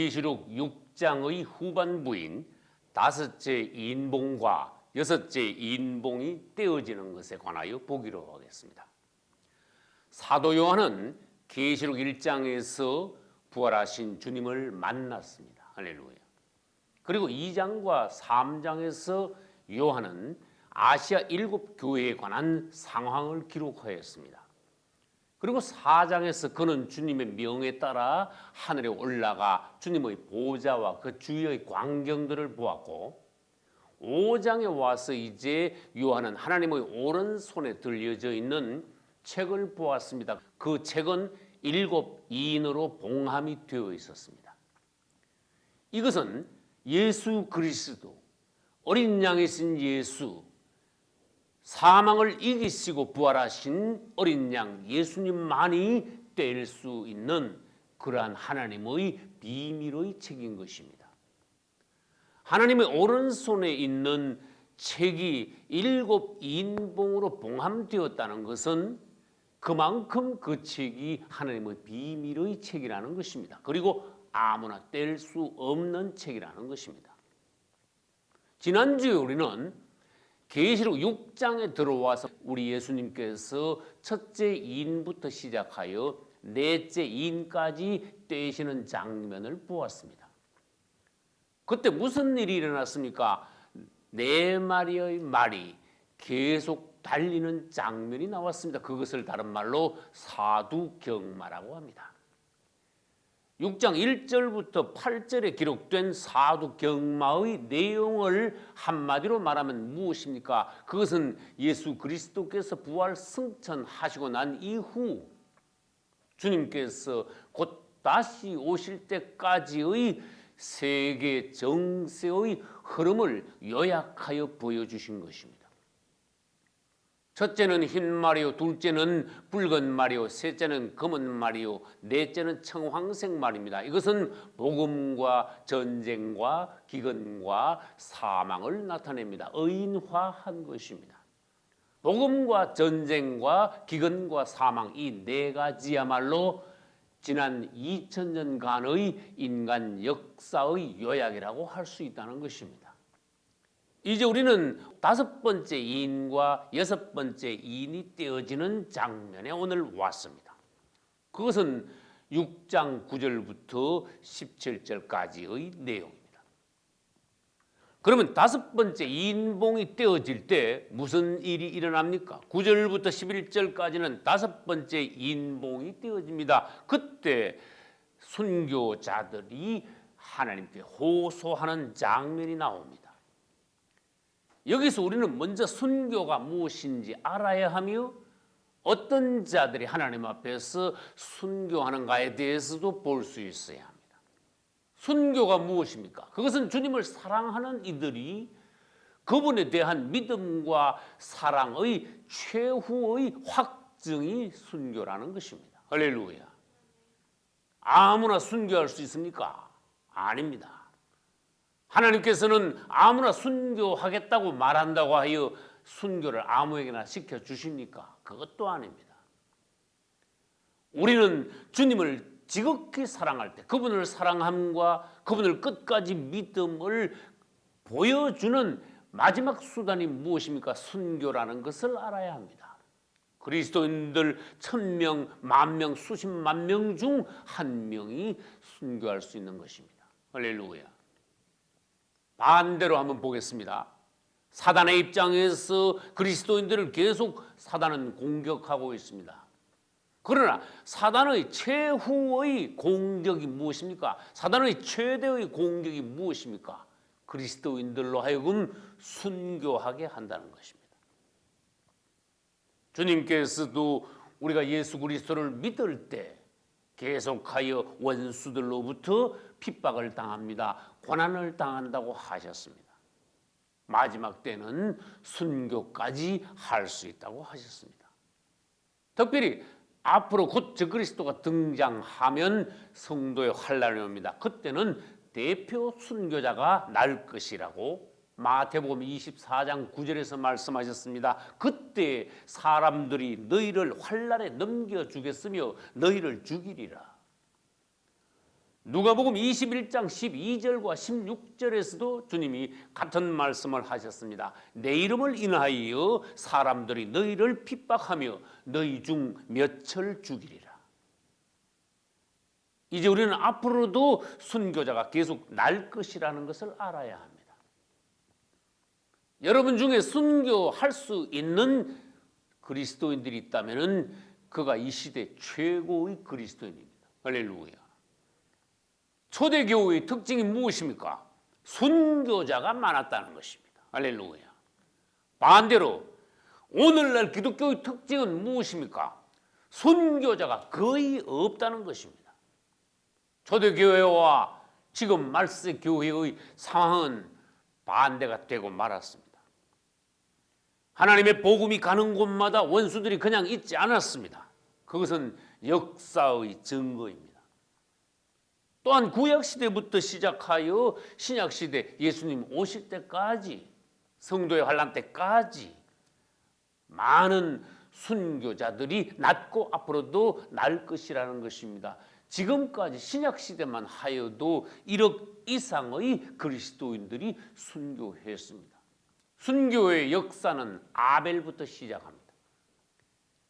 계시록 6장의 후반부인 다섯째 인봉과 여섯째 인봉이 떼어지는 것에 관하여 보기로 하겠습니다. 사도 요한은 계시록 1장에서 부활하신 주님을 만났습니다. 할렐루야. 그리고 2장과 3장에서 요한은 아시아 7교회에 관한 상황을 기록하였습니다. 그리고 4장에서 그는 주님의 명에 따라 하늘에 올라가 주님의 보좌와 그 주위의 광경들을 보았고, 5장에 와서 이제 요한은 하나님의 오른손에 들려져 있는 책을 보았습니다. 그 책은 7인으로 봉함이 되어 있었습니다. 이것은 예수 그리스도, 어린 양이신 예수, 사망을 이기시고 부활하신 어린 양 예수님만이 뗄 수 있는 그러한 하나님의 비밀의 책인 것입니다. 하나님의 오른손에 있는 책이 7인봉으로 봉함되었다는 것은 그만큼 그 책이 하나님의 비밀의 책이라는 것입니다. 그리고 아무나 뗄 수 없는 책이라는 것입니다. 지난주에 우리는 계시록 6장에 들어와서 우리 예수님께서 첫째 인부터 시작하여 넷째 인까지 떼시는 장면을 보았습니다. 그때 무슨 일이 일어났습니까? 네 마리의 말이 계속 달리는 장면이 나왔습니다. 그것을 다른 말로 사두경마라고 합니다. 6장 1절부터 8절에 기록된 사두경마의 내용을 한마디로 말하면 무엇입니까? 그것은 예수 그리스도께서 부활 승천하시고 난 이후 주님께서 곧 다시 오실 때까지의 세계 정세의 흐름을 요약하여 보여주신 것입니다. 첫째는 흰 말이요, 둘째는 붉은 말이요, 셋째는 검은 말이요, 넷째는 청황색 말입니다. 이것은 복음과 전쟁과 기근과 사망을 나타냅니다. 의인화한 것입니다. 복음과 전쟁과 기근과 사망, 이 네 가지야말로 지난 2000년간의 인간 역사의 요약이라고 할 수 있다는 것입니다. 이제 우리는 다섯 번째 인과 여섯 번째 인이 떼어지는 장면에 오늘 왔습니다. 그것은 6장 9절부터 17절까지의 내용입니다. 그러면 다섯 번째 인봉이 떼어질 때 무슨 일이 일어납니까? 9절부터 11절까지는 다섯 번째 인봉이 떼어집니다. 그때 순교자들이 하나님께 호소하는 장면이 나옵니다. 여기서 우리는 먼저 순교가 무엇인지 알아야 하며 어떤 자들이 하나님 앞에서 순교하는가에 대해서도 볼 수 있어야 합니다. 순교가 무엇입니까? 그것은 주님을 사랑하는 이들이 그분에 대한 믿음과 사랑의 최후의 확증이 순교라는 것입니다. 할렐루야. 아무나 순교할 수 있습니까? 아닙니다. 하나님께서는 아무나 순교하겠다고 말한다고 하여 순교를 아무에게나 시켜주십니까? 그것도 아닙니다. 우리는 주님을 지극히 사랑할 때 그분을 사랑함과 그분을 끝까지 믿음을 보여주는 마지막 수단이 무엇입니까? 순교라는 것을 알아야 합니다. 그리스도인들 1000명, 10,000명, 수십만 명 중 한 명이 순교할 수 있는 것입니다. 할렐루야. 반대로 한번 보겠습니다. 사단의 입장에서 그리스도인들을 계속 사단은 공격하고 있습니다. 그러나 사단의 최후의 공격이 무엇입니까? 사단의 최대의 공격이 무엇입니까? 그리스도인들로 하여금 순교하게 한다는 것입니다. 주님께서도 우리가 예수 그리스도를 믿을 때 계속하여 원수들로부터 핍박을 당합니다. 고난을 당한다고 하셨습니다. 마지막 때는 순교까지 할 수 있다고 하셨습니다. 특별히 앞으로 곧 그리스도가 등장하면 성도의 환난이 옵니다. 그때는 대표 순교자가 날 것이라고 마태복음 24장 9절에서 말씀하셨습니다. 그때 사람들이 너희를 환난에 넘겨주겠으며 너희를 죽이리라. 누가복음 21장 12절과 16절에서도 주님이 같은 말씀을 하셨습니다. 내 이름을 인하여 사람들이 너희를 핍박하며 너희 중 몇을 죽이리라. 이제 우리는 앞으로도 순교자가 계속 날 것이라는 것을 알아야 합니다. 여러분 중에 순교할 수 있는 그리스도인들이 있다면 그가 이 시대 최고의 그리스도인입니다. 할렐루야. 초대교회의 특징이 무엇입니까? 순교자가 많았다는 것입니다. 할렐루야. 반대로 오늘날 기독교의 특징은 무엇입니까? 순교자가 거의 없다는 것입니다. 초대교회와 지금 말세교회의 상황은 반대가 되고 말았습니다. 하나님의 복음이 가는 곳마다 원수들이 그냥 있지 않았습니다. 그것은 역사의 증거입니다. 또한 구약시대부터 시작하여 신약시대 예수님 오실 때까지, 성도의 환난 때까지 많은 순교자들이 났고 앞으로도 날 것이라는 것입니다. 지금까지 신약시대만 하여도 1억 이상의 그리스도인들이 순교했습니다. 순교의 역사는 아벨부터 시작합니다.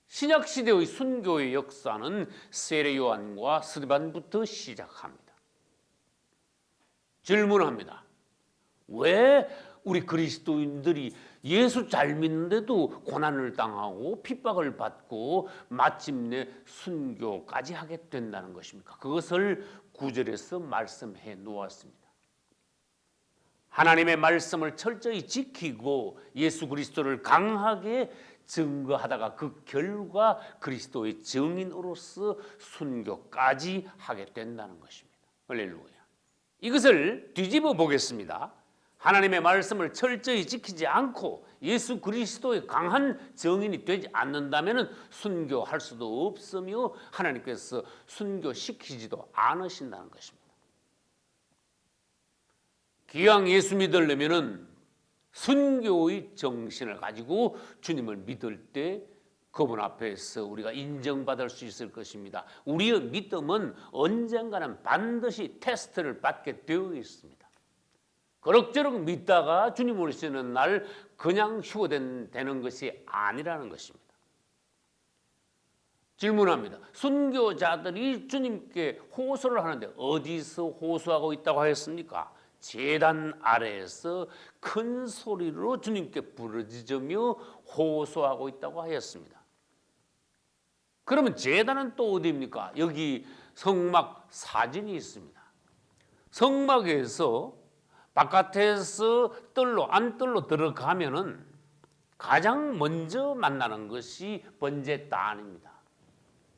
신약시대의 순교의 역사는 세례 요한과 스데반부터 시작합니다. 질문합니다. 왜 우리 그리스도인들이 예수 잘 믿는데도 고난을 당하고 핍박을 받고 마침내 순교까지 하게 된다는 것입니까? 그것을 9절에서 말씀해 놓았습니다. 하나님의 말씀을 철저히 지키고 예수 그리스도를 강하게 증거하다가 그 결과 그리스도의 증인으로서 순교까지 하게 된다는 것입니다. 할렐루야. 이것을 뒤집어 보겠습니다. 하나님의 말씀을 철저히 지키지 않고 예수 그리스도의 강한 증인이 되지 않는다면 순교할 수도 없으며 하나님께서 순교시키지도 않으신다는 것입니다. 기왕 예수 믿으려면 순교의 정신을 가지고 주님을 믿을 때 그분 앞에서 우리가 인정받을 수 있을 것입니다. 우리의 믿음은 언젠가는 반드시 테스트를 받게 되어 있습니다. 그럭저럭 믿다가 주님 오시는 날 그냥 휴거되는 것이 아니라는 것입니다. 질문합니다. 순교자들이 주님께 호소를 하는데 어디서 호소하고 있다고 하였습니까? 제단 아래에서 큰 소리로 주님께 부르짖으며 호소하고 있다고 하였습니다. 그러면 제단은 또 어디입니까? 여기 성막 사진이 있습니다. 성막에서 바깥에서 안뜰로 들어가면은 가장 먼저 만나는 것이 번제단입니다.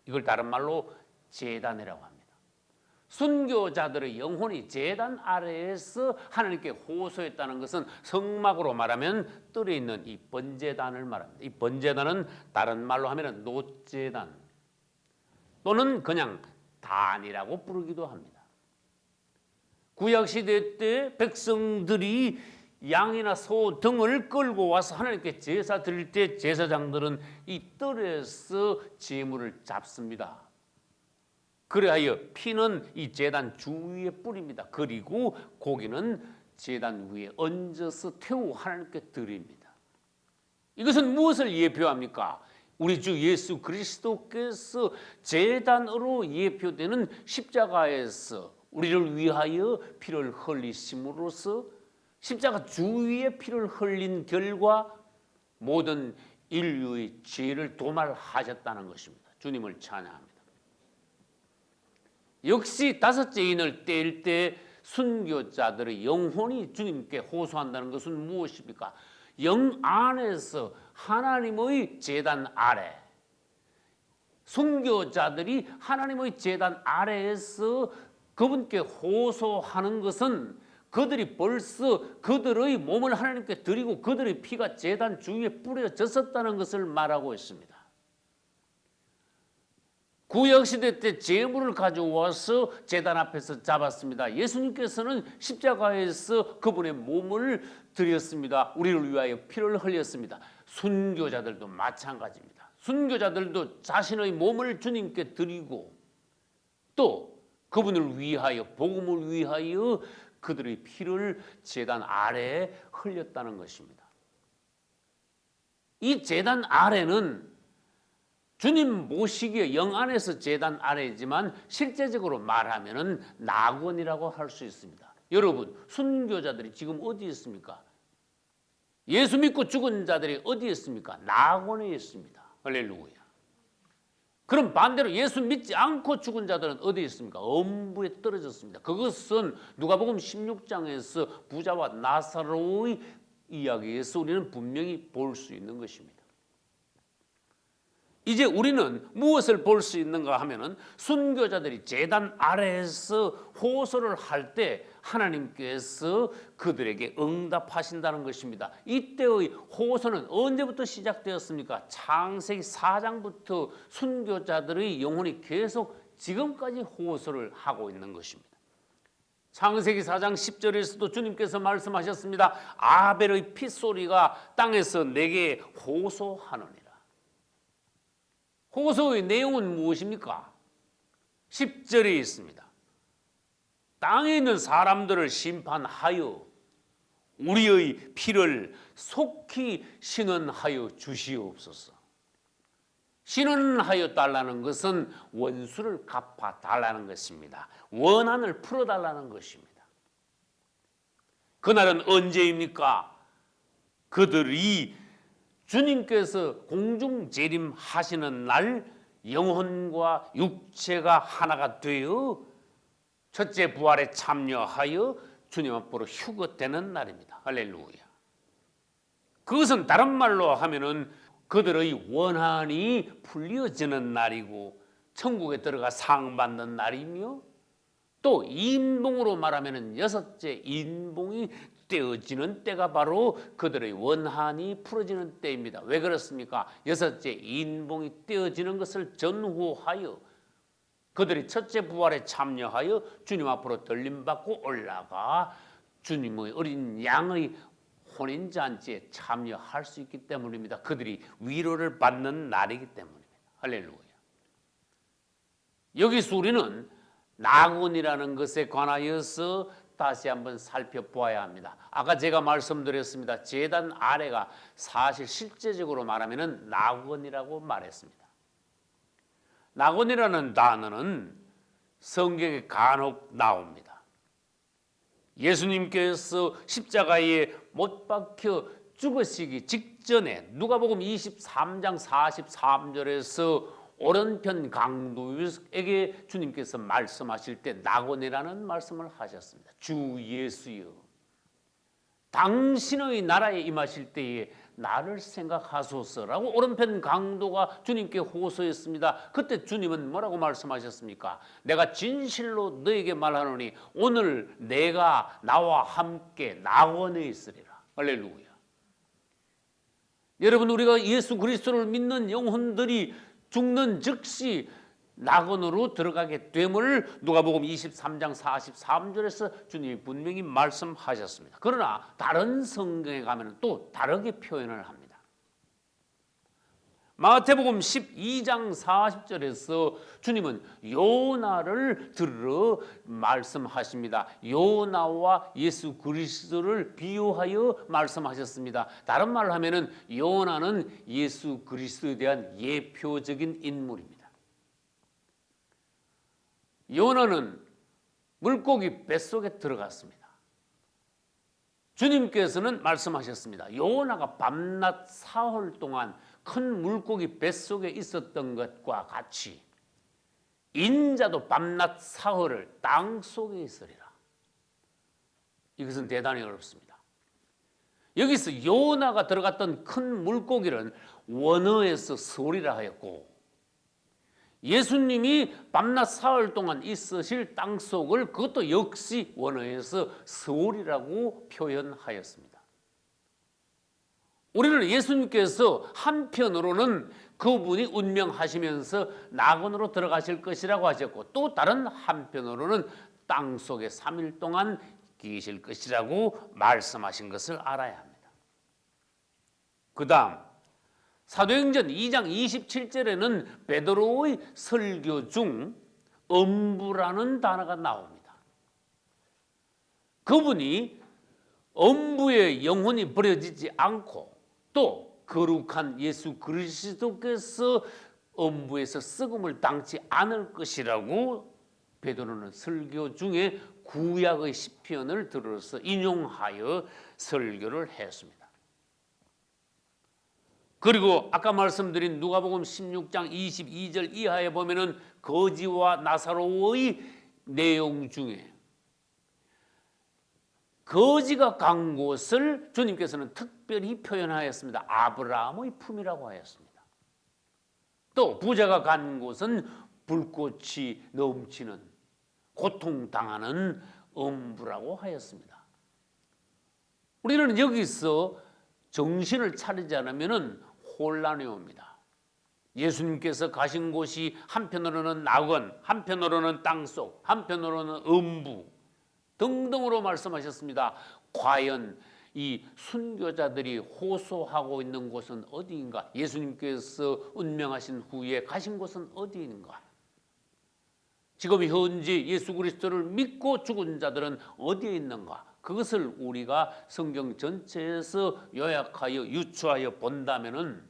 이걸 다른 말로 제단이라고 합니다. 순교자들의 영혼이 제단 아래에서 하나님께 호소했다는 것은 성막으로 말하면 뜰에 있는 이 번제단을 말합니다. 이 번제단은 다른 말로 하면 놋제단 또는 그냥 단이라고 부르기도 합니다. 구약시대 때 백성들이 양이나 소 등을 끌고 와서 하나님께 제사 드릴 때 제사장들은 이 뜰에서 제물을 잡습니다. 그래하여 피는 이 제단 주위에 뿌립니다. 그리고 고기는 제단 위에 얹어서 태우 하나님께 드립니다. 이것은 무엇을 예표합니까? 우리 주 예수 그리스도께서 제단으로 예표되는 십자가에서 우리를 위하여 피를 흘리심으로써 십자가 주위에 피를 흘린 결과 모든 인류의 죄를 도말하셨다는 것입니다. 주님을 찬양합니다. 역시 다섯째 인을 떼일 때 순교자들의 영혼이 주님께 호소한다는 것은 무엇입니까? 영 안에서 하나님의 제단 아래, 순교자들이 하나님의 제단 아래에서 그분께 호소하는 것은 그들이 벌써 그들의 몸을 하나님께 드리고 그들의 피가 제단 주위에 뿌려졌었다는 것을 말하고 있습니다. 구약시대 때 제물을 가져와서 제단 앞에서 잡았습니다. 예수님께서는 십자가에서 그분의 몸을 드렸습니다. 우리를 위하여 피를 흘렸습니다. 순교자들도 마찬가지입니다. 순교자들도 자신의 몸을 주님께 드리고 또 그분을 위하여, 복음을 위하여 그들의 피를 제단 아래에 흘렸다는 것입니다. 이 제단 아래는 주님 모시기에 영 안에서 제단 아래이지만 실제적으로 말하면은 낙원이라고 할 수 있습니다. 여러분, 순교자들이 지금 어디 있습니까? 예수 믿고 죽은 자들이 어디 있습니까? 낙원에 있습니다. 할렐루야. 그럼 반대로 예수 믿지 않고 죽은 자들은 어디 있습니까? 엄부에 떨어졌습니다. 그것은 누가복음 16장에서 부자와 나사로의 이야기에서 우리는 분명히 볼 수 있는 것입니다. 이제 우리는 무엇을 볼 수 있는가 하면은 순교자들이 제단 아래에서 호소를 할 때 하나님께서 그들에게 응답하신다는 것입니다. 이때의 호소는 언제부터 시작되었습니까? 창세기 4장부터 순교자들의 영혼이 계속 지금까지 호소를 하고 있는 것입니다. 창세기 4장 10절에서도 주님께서 말씀하셨습니다. 아벨의 핏소리가 땅에서 내게 호소하느니라. 호소의 내용은 무엇입니까? 10절에 있습니다. 땅에 있는 사람들을 심판하여 우리의 피를 속히 신원하여 주시옵소서. 신원하여 달라는 것은 원수를 갚아 달라는 것입니다. 원한을 풀어 달라는 것입니다. 그날은 언제입니까? 그들이 주님께서 공중 재림하시는 날 영혼과 육체가 하나가 되어 첫째 부활에 참여하여 주님 앞으로 휴거되는 날입니다. 할렐루야. 그것은 다른 말로 하면은 그들의 원한이 풀려지는 날이고 천국에 들어가 상 받는 날이며 또 인봉으로 말하면은 여섯째 인봉이 떼어지는 때가 바로 그들의 원한이 풀어지는 때입니다. 왜 그렇습니까? 여섯째 인봉이 떼어지는 것을 전후하여 그들이 첫째 부활에 참여하여 주님 앞으로 들림받고 올라가 주님의 어린 양의 혼인잔치에 참여할 수 있기 때문입니다. 그들이 위로를 받는 날이기 때문입니다. 할렐루야. 여기서 우리는 낙원이라는 것에 관하여서 다시 한번 살펴보아야 합니다. 아까 제가 말씀드렸습니다. 제단 아래가 사실 실제적으로 말하면 낙원이라고 말했습니다. 낙원이라는 단어는 성경에 간혹 나옵니다. 예수님께서 십자가에 못 박혀 죽으시기 직전에 누가복음 23장 43절에서 오른편 강도에게 주님께서 말씀하실 때 낙원이라는 말씀을 하셨습니다. 주 예수여, 당신의 나라에 임하실 때에 나를 생각하소서라고 오른편 강도가 주님께 호소했습니다. 그때 주님은 뭐라고 말씀하셨습니까? 내가 진실로 너에게 말하노니 오늘 내가 나와 함께 낙원에 있으리라. 할렐루야. 여러분, 우리가 예수 그리스도를 믿는 영혼들이 죽는 즉시 낙원으로 들어가게 됨을 누가복음 23장 43절에서 주님이 분명히 말씀하셨습니다. 그러나 다른 성경에 가면 또 다르게 표현을 합니다. 마태복음 12장 40절에서 주님은 요나를 들으러 말씀하십니다. 요나와 예수 그리스도를 비유하여 말씀하셨습니다. 다른 말로 하면은 요나는 예수 그리스도에 대한 예표적인 인물입니다. 요나는 물고기 뱃속에 들어갔습니다. 주님께서는 말씀하셨습니다. 요나가 밤낮 사흘 동안 큰 물고기 뱃속에 있었던 것과 같이 인자도 밤낮 사흘을 땅속에 있으리라. 이것은 대단히 어렵습니다. 여기서 요나가 들어갔던 큰 물고기는 원어에서 서울이라 하였고 예수님이 밤낮 사흘 동안 있으실 땅속을 그것도 역시 원어에서 서울이라고 표현하였습니다. 우리는 예수님께서 한편으로는 그분이 운명하시면서 낙원으로 들어가실 것이라고 하셨고 또 다른 한편으로는 땅속에 3일 동안 계실 것이라고 말씀하신 것을 알아야 합니다. 그 다음 사도행전 2장 27절에는 베드로의 설교 중 엄부라는 단어가 나옵니다. 그분이 엄부의 영혼이 버려지지 않고 또 거룩한 예수 그리스도께서 엄부에서 썩음을 당치 않을 것이라고 베드로는 설교 중에 구약의 시편을 들어서 인용하여 설교를 했습니다. 그리고 아까 말씀드린 누가복음 16장 22절 이하에 보면은 거지와 나사로의 내용 중에 거지가 간 곳을 주님께서는 특별히 표현하였습니다. 아브라함의 품이라고 하였습니다. 또 부자가 간 곳은 불꽃이 넘치는 고통당하는 엄부라고 하였습니다. 우리는 여기서 정신을 차리지 않으면 혼란이 옵니다. 예수님께서 가신 곳이 한편으로는 낙원, 한편으로는 땅속, 한편으로는 엄부 등등으로 말씀하셨습니다. 과연 이 순교자들이 호소하고 있는 곳은 어디인가? 예수님께서 운명하신 후에 가신 곳은 어디인가? 지금 현재 예수 그리스도를 믿고 죽은 자들은 어디에 있는가? 그것을 우리가 성경 전체에서 요약하여 유추하여 본다면은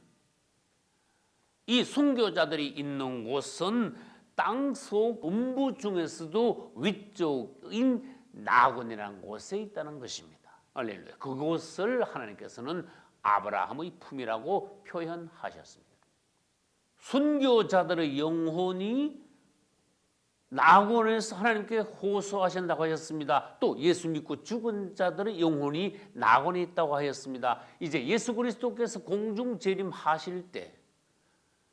이 순교자들이 있는 곳은 땅속 음부 중에서도 위쪽인 낙원이라는 곳에 있다는 것입니다. 할렐루야. 그곳을 하나님께서는 아브라함의 품이라고 표현하셨습니다. 순교자들의 영혼이 낙원에서 하나님께 호소하신다고 하셨습니다. 또 예수 믿고 죽은 자들의 영혼이 낙원에 있다고 하였습니다. 이제 예수 그리스도께서 공중 재림하실 때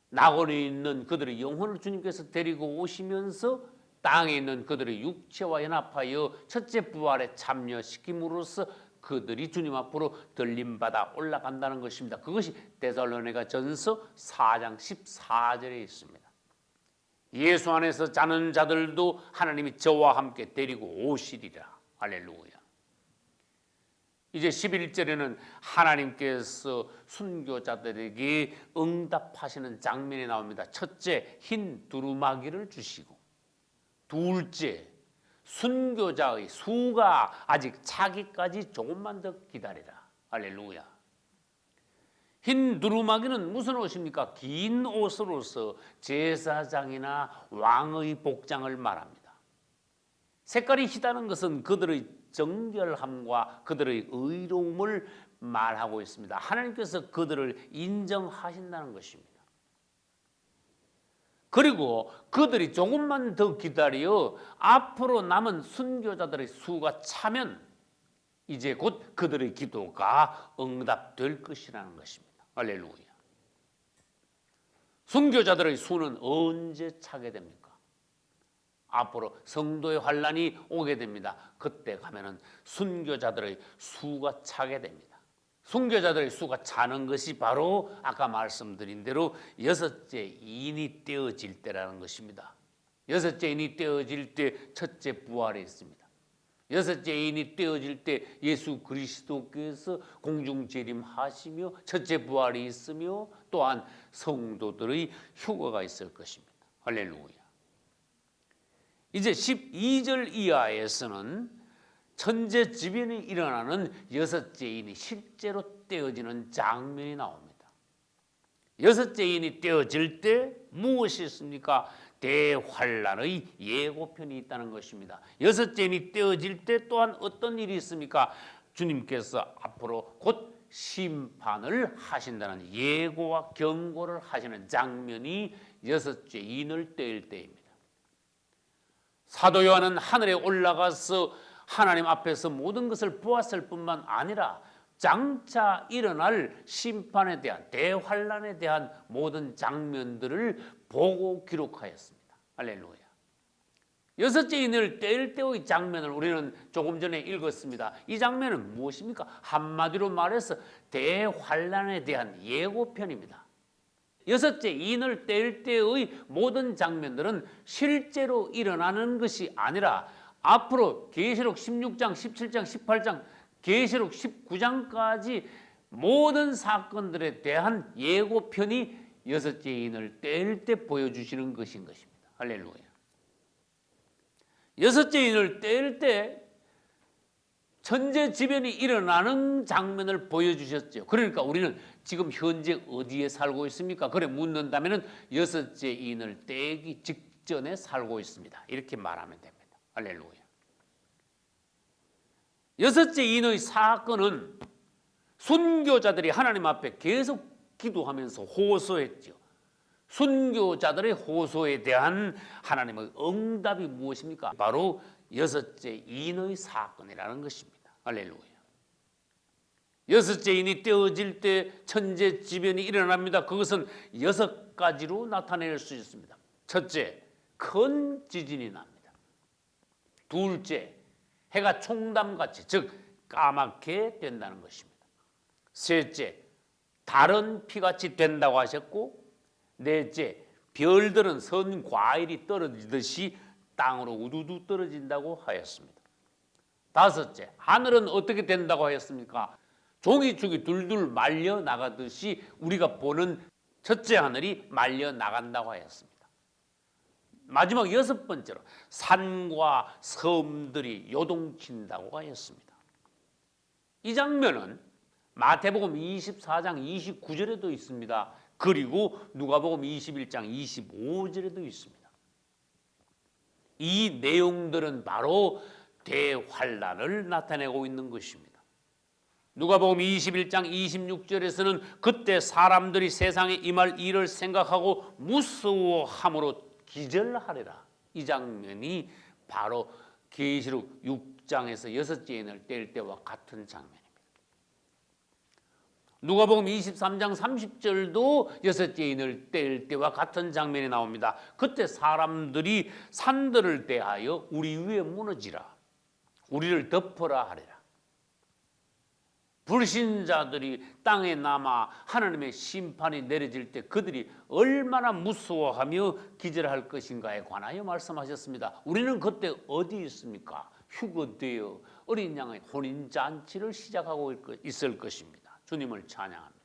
낙원에 있는 그들의 영혼을 주님께서 데리고 오시면서 땅에 있는 그들의 육체와 연합하여 첫째 부활에 참여시킴으로써 그들이 주님 앞으로 들림받아 올라간다는 것입니다. 그것이 데살로니가 전서 4장 14절에 있습니다. 예수 안에서 자는 자들도 하나님이 저와 함께 데리고 오시리라. 할렐루야. 이제 11절에는 하나님께서 순교자들에게 응답하시는 장면이 나옵니다. 첫째, 흰 두루마기를 주시고, 둘째, 순교자의 수가 아직 차기까지 조금만 더 기다리라. 할렐루야. 흰 두루마기는 무슨 옷입니까? 긴 옷으로서 제사장이나 왕의 복장을 말합니다. 색깔이 희다는 것은 그들의 정결함과 그들의 의로움을 말하고 있습니다. 하나님께서 그들을 인정하신다는 것입니다. 그리고 그들이 조금만 더 기다려 앞으로 남은 순교자들의 수가 차면 이제 곧 그들의 기도가 응답될 것이라는 것입니다. 할렐루야. 순교자들의 수는 언제 차게 됩니까? 앞으로 성도의 환란이 오게 됩니다. 그때 가면은 순교자들의 수가 차게 됩니다. 순교자들의 수가 차는 것이 바로 아까 말씀드린 대로 여섯째 인이 떼어질 때라는 것입니다. 여섯째 인이 떼어질 때 첫째 부활이 있습니다. 여섯째 인이 떼어질 때 예수 그리스도께서 공중 재림하시며 첫째 부활이 있으며 또한 성도들의 휴거가 있을 것입니다. 할렐루야. 이제 12절 이하에서는 천재지변이 일어나는 여섯째 인이 실제로 떼어지는 장면이 나옵니다. 여섯째 인이 떼어질 때 무엇이 있습니까? 대환란의 예고편이 있다는 것입니다. 여섯째 인이 떼어질 때 또한 어떤 일이 있습니까? 주님께서 앞으로 곧 심판을 하신다는 예고와 경고를 하시는 장면이 여섯째 인을 떼일 때입니다. 사도 요한은 하늘에 올라가서 하나님 앞에서 모든 것을 보았을 뿐만 아니라 장차 일어날 심판에 대한 대환란에 대한 모든 장면들을 보고 기록하였습니다. 할렐루야. 여섯째 인을 뗄 때의 장면을 우리는 조금 전에 읽었습니다. 이 장면은 무엇입니까? 한마디로 말해서 대환란에 대한 예고편입니다. 여섯째 인을 뗄 때의 모든 장면들은 실제로 일어나는 것이 아니라 앞으로 계시록 16장, 17장, 18장, 계시록 19장까지 모든 사건들에 대한 예고편이 여섯째 인을 뗄 때 보여주시는 것인 것입니다. 할렐루야. 여섯째 인을 뗄 때 천재지변이 일어나는 장면을 보여주셨죠. 그러니까 우리는 지금 현재 어디에 살고 있습니까? 그래 묻는다면 여섯째 인을 떼기 직전에 살고 있습니다. 이렇게 말하면 됩니다. 할렐루야. 여섯째 인의 사건은 순교자들이 하나님 앞에 계속 기도하면서 호소했죠. 순교자들의 호소에 대한 하나님의 응답이 무엇입니까? 바로 여섯째 인의 사건이라는 것입니다. 할렐루야. 여섯째 인이 떼어질 때 천재지변이 일어납니다. 그것은 6가지로 나타낼 수 있습니다. 첫째, 큰 지진이 납니다. 둘째, 해가 총담같이 즉 까맣게 된다는 것입니다. 셋째, 달은 피같이 된다고 하셨고, 넷째, 별들은 선 과일이 떨어지듯이 땅으로 우두두 떨어진다고 하였습니다. 다섯째, 하늘은 어떻게 된다고 하였습니까? 종이축이 둘둘 말려 나가듯이 우리가 보는 첫째 하늘이 말려 나간다고 하였습니다. 마지막 6번째로 산과 섬들이 요동친다고 하였습니다. 이 장면은 마태복음 24장 29절에도 있습니다. 그리고 누가복음 21장 25절에도 있습니다. 이 내용들은 바로 대환란을 나타내고 있는 것입니다. 누가복음 21장 26절에서는 그때 사람들이 세상에 임할 일을 생각하고 무서워함으로 기절하리라. 이 장면이 바로 계시록 6장에서 6째 인을 뗄 때와 같은 장면입니다. 누가복음 23장 30절도 6째 인을 뗄 때와 같은 장면이 나옵니다. 그때 사람들이 산들을 대하여 우리 위에 무너지라, 우리를 덮어라 하리라. 불신자들이 땅에 남아 하나님의 심판이 내려질 때 그들이 얼마나 무서워하며 기절할 것인가에 관하여 말씀하셨습니다. 우리는 그때 어디 있습니까? 휴거되어 어린 양의 혼인잔치를 시작하고 있을 것입니다. 주님을 찬양합니다.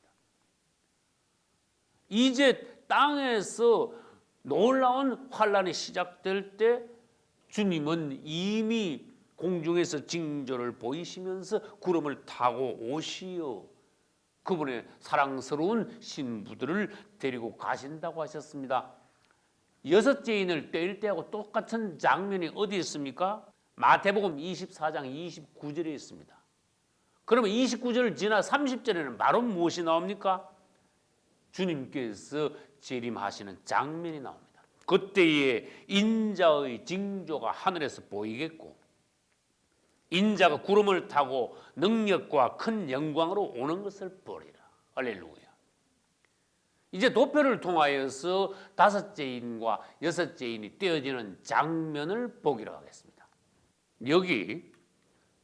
이제 땅에서 놀라운 환란이 시작될 때 주님은 이미 공중에서 징조를 보이시면서 구름을 타고 오시어 그분의 사랑스러운 신부들을 데리고 가신다고 하셨습니다. 6째 인을 뗄 때하고 똑같은 장면이 어디 있습니까? 마태복음 24장 29절에 있습니다. 그러면 29절을 지나 30절에는 바로 무엇이 나옵니까? 주님께서 재림하시는 장면이 나옵니다. 그때에 인자의 징조가 하늘에서 보이겠고 인자가 구름을 타고 능력과 큰 영광으로 오는 것을 보리라. 할렐루야. 이제 도표를 통하여서 5째 인과 6째 인이 떼어지는 장면을 보기로 하겠습니다. 여기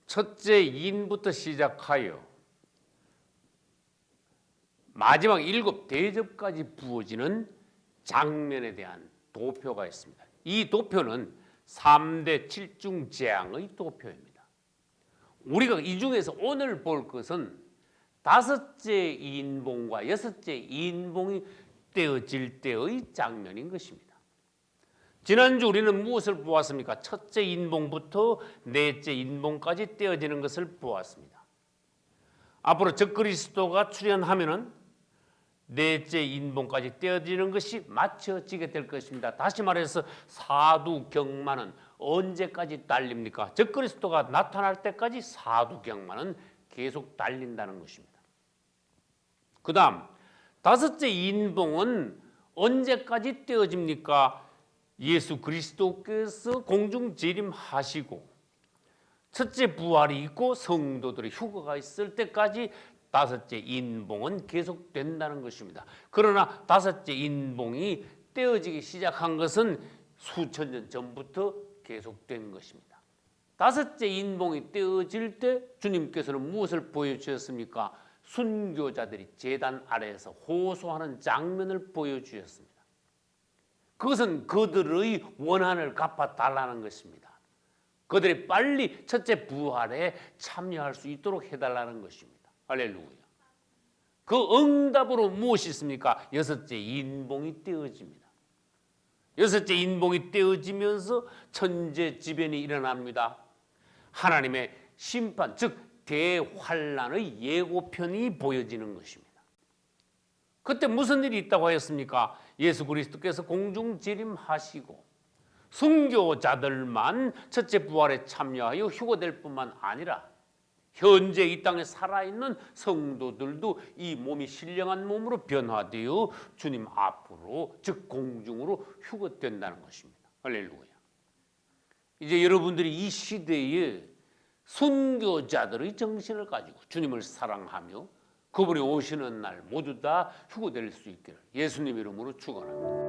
첫째 인부터 시작하여 마지막 7 대접까지 부어지는 장면에 대한 도표가 있습니다. 이 도표는 3대 7중 재앙의 도표입니다. 우리가 이 중에서 오늘 볼 것은 5째 인봉과 6째 인봉이 떼어질 때의 장면인 것입니다. 지난주 우리는 무엇을 보았습니까? 첫째 인봉부터 넷째 인봉까지 떼어지는 것을 보았습니다. 앞으로 적그리스도가 출현하면은 넷째 인봉까지 떼어지는 것이 맞춰지게 될 것입니다. 다시 말해서 사두경만은 언제까지 달립니까? 적그리스도가 나타날 때까지 사두경만은 계속 달린다는 것입니다. 그 다음 5째 인봉은 언제까지 떼어집니까? 예수 그리스도께서 공중 재림하시고 첫째 부활이 있고 성도들의 휴거가 있을 때까지 5째 인봉은 계속된다는 것입니다. 그러나 5째 인봉이 떼어지기 시작한 것은 수천 년 전부터 계속된 것입니다. 5째 인봉이 떼어질 때 주님께서는 무엇을 보여주셨습니까? 순교자들이 제단 아래에서 호소하는 장면을 보여주셨습니다. 그것은 그들의 원한을 갚아달라는 것입니다. 그들이 빨리 첫째 부활에 참여할 수 있도록 해달라는 것입니다. 할렐루야. 그 응답으로 무엇이 있습니까? 6째 인봉이 떼어집니다. 여섯째, 인봉이 떼어지면서 천재지변이 일어납니다. 하나님의 심판, 즉 대환란의 예고편이 보여지는 것입니다. 그때 무슨 일이 있다고 하였습니까? 예수 그리스도께서 공중재림하시고 순교자들만 첫째 부활에 참여하여 휴거될 뿐만 아니라 현재 이 땅에 살아있는 성도들도 이 몸이 신령한 몸으로 변화되어 주님 앞으로, 즉 공중으로 휴거된다는 것입니다. 할렐루야. 이제 여러분들이 이 시대에 순교자들의 정신을 가지고 주님을 사랑하며 그분이 오시는 날 모두 다 휴거될 수 있기를 예수님 이름으로 축원합니다.